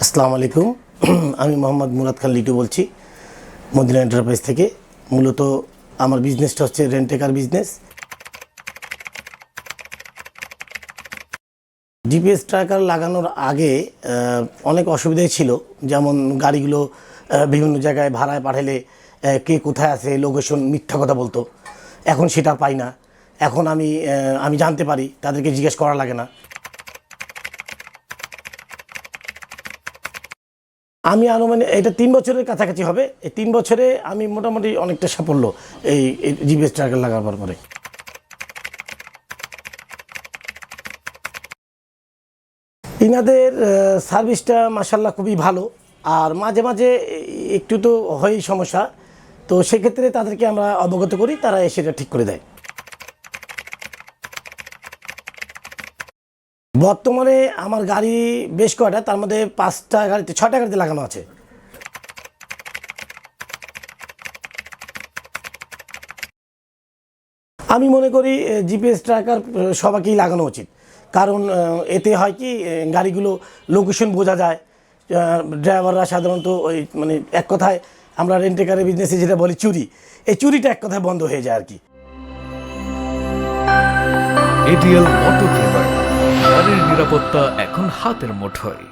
আসসালামু আলাইকুম। আমি মোহাম্মদ মুরাদ খান লিটু বলছি মদিনা এন্টারপ্রাইজ থেকে। মূলত আমার বিজনেসটা হচ্ছে রেন্টেকার বিজনেস। জিপিএস ট্র্যাকার লাগানোর আগে অনেক অসুবিধাই ছিল, যেমন গাড়িগুলো বিভিন্ন জায়গায় ভাড়ায় পাঠালে কে কোথায় আছে লোকেশন মিথ্যা কথা বলতো। এখন সেটা পাই না। এখন আমি জানতে পারি, তাদেরকে জিজ্ঞেস করা লাগে না। আমি আনুমানিক এটা 3 বছরের কাছাকাছি হবে। এই 3 বছরে আমি মোটামুটি অনেকটা সাফল্য এই জিপিএস ট্র্যাকার লাগাবার পরে। ইনাদের সার্ভিসটা মাশাআল্লাহ খুবই ভালো। আর মাঝে মাঝে একটু তো হয়ই সমস্যা, তো সেক্ষেত্রে তাদেরকে আমরা অবগত করি, তারা এসে এটা ঠিক করে দেয়। বর্তমানে আমার গাড়ি বেশ কয়টা, তার মধ্যে 5টা গাড়িতে 6টা গাড়িতে লাগানো আছে। আমি মনে করি জিপিএস ট্র্যাকার সবাইকেই লাগানো উচিত। কারণ এতে হয় কি, গাড়িগুলো লোকেশন বোঝা যায়। ড্রাইভাররা সাধারণত ওই মানে এক কথায় আমরা রেন্টেকারের বিজনেসে যেটা বলি চুরি, এই চুরিটা এক কথায় বন্ধ হয়ে যায় আর কি। এডিএল অটো কেয়ার, গাড়ির নিরাপত্তা এখন হাতের মুঠোয়।